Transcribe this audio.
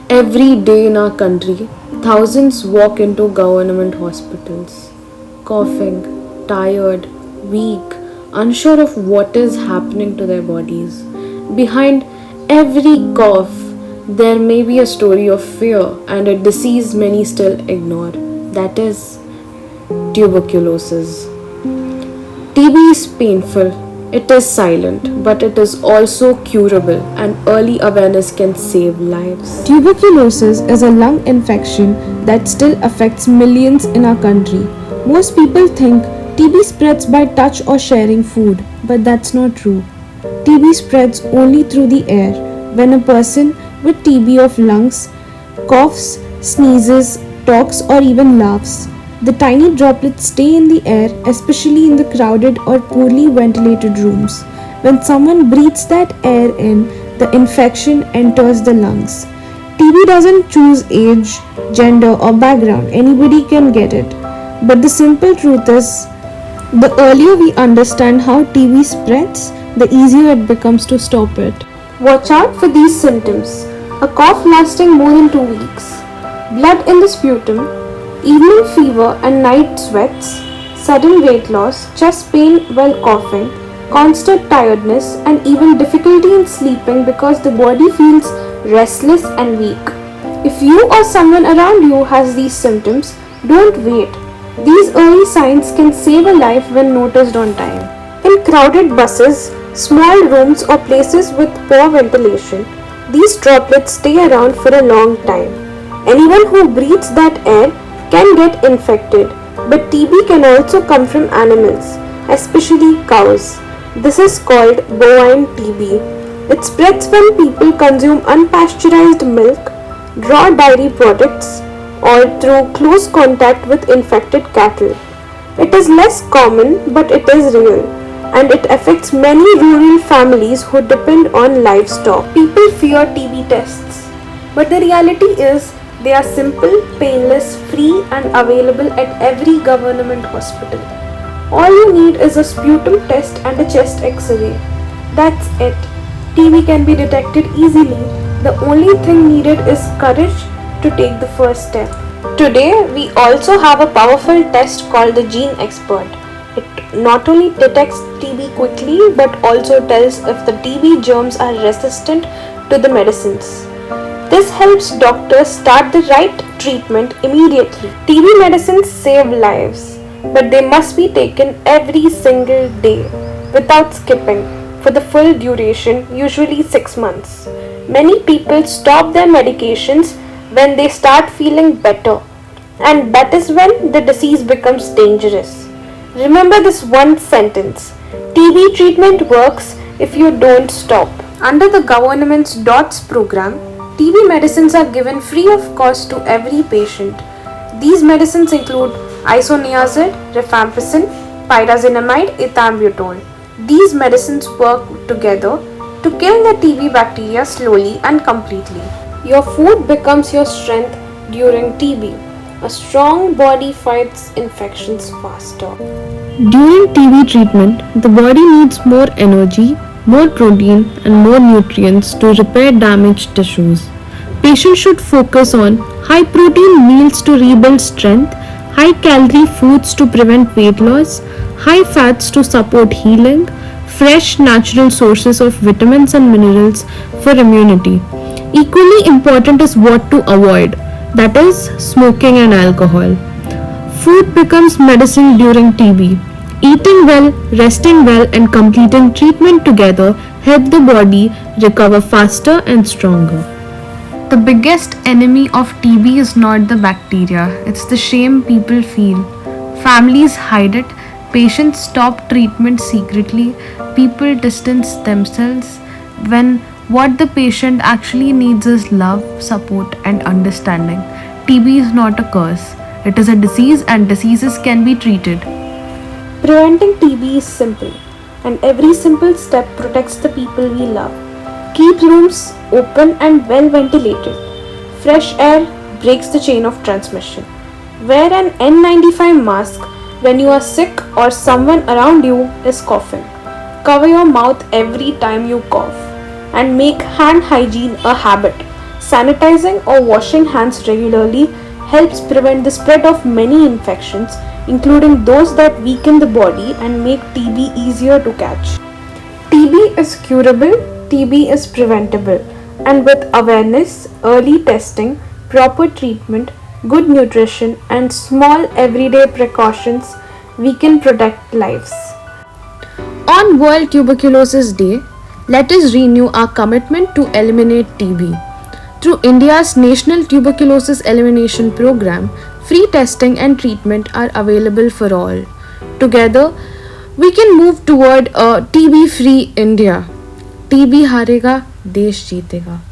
Every day in our country, thousands walk into government hospitals, coughing, tired, weak, unsure of what is happening to their bodies. Behind every cough, there may be a story of fear and a disease many still ignore. That is tuberculosis. TB is painful, it is silent, but it is also curable, and early awareness can save lives. Tuberculosis is a lung infection that still affects millions in our country. Most people think TB spreads by touch or sharing food, but that's not true. TB spreads only through the air. When a person with TB of lungs coughs, sneezes, talks, or even laughs, the tiny droplets stay in the air, especially in the crowded or poorly ventilated rooms. When someone breathes that air in, the infection enters the lungs. TB doesn't choose age, gender, or background. Anybody can get it. But the simple truth is, the earlier we understand how TB spreads, the easier it becomes to stop it. Watch out for these symptoms: a cough lasting more than 2 weeks, blood in the sputum, evening fever and night sweats, sudden weight loss, chest pain while coughing, constant tiredness, and even difficulty in sleeping because the body feels restless and weak. If you or someone around you has these symptoms, don't wait. These early signs can save a life when noticed on time. In crowded buses, small rooms, or places with poor ventilation, these droplets stay around for a long time. Anyone who breathes that air can get infected, but TB can also come from animals, especially cows. This is called bovine TB. It spreads when people consume unpasteurized milk, raw dairy products, or through close contact with infected cattle. It is less common, but it is real, and it affects many rural families who depend on livestock. People fear TB tests, but the reality is they are simple, painless, free, and available at every government hospital. All you need is a sputum test and a chest x-ray. That's it. TB can be detected easily. The only thing needed is courage to take the first step. Today, we also have a powerful test called the Gene Expert. It not only detects TB quickly but also tells if the TB germs are resistant to the medicines. This helps doctors start the right treatment immediately. TB medicines save lives, but they must be taken every single day without skipping for the full duration, usually 6 months. Many people stop their medications when they start feeling better, and that is when the disease becomes dangerous. Remember this one sentence: TB treatment works if you don't stop. Under the government's DOTS program, TB medicines are given free of cost to every patient. These medicines include isoniazid, rifampicin, pyrazinamide, ethambutol. These medicines work together to kill the TB bacteria slowly and completely. Your food becomes your strength during TB. A strong body fights infections faster. During TB treatment, the body needs more energy, more protein, and more nutrients to repair damaged tissues. Patients should focus on high protein meals to rebuild strength, high calorie foods to prevent weight loss, high fats to support healing, fresh natural sources of vitamins and minerals for immunity. Equally important is what to avoid, that is, smoking and alcohol. Food becomes medicine during TB. Eating well, resting well, and completing treatment together help the body recover faster and stronger. The biggest enemy of TB is not the bacteria, it's the shame people feel. Families hide it, patients stop treatment secretly, people distance themselves when what the patient actually needs is love, support, and understanding. TB is not a curse, it is a disease, and diseases can be treated. Preventing TB is simple, and every simple step protects the people we love. Keep rooms open and well ventilated. Fresh air breaks the chain of transmission. Wear an N95 mask when you are sick or someone around you is coughing. Cover your mouth every time you cough. and make hand hygiene a habit. Sanitizing or washing hands regularly helps prevent the spread of many infections, including those that weaken the body and make TB easier to catch. TB is curable, TB is preventable, and with awareness, early testing, proper treatment, good nutrition, and small everyday precautions, we can protect lives. On World Tuberculosis Day, let us renew our commitment to eliminate TB. Through India's National Tuberculosis Elimination Program, free testing and treatment are available for all. Together, we can move toward a TB free India. TB हारेगा देश जीतेगा.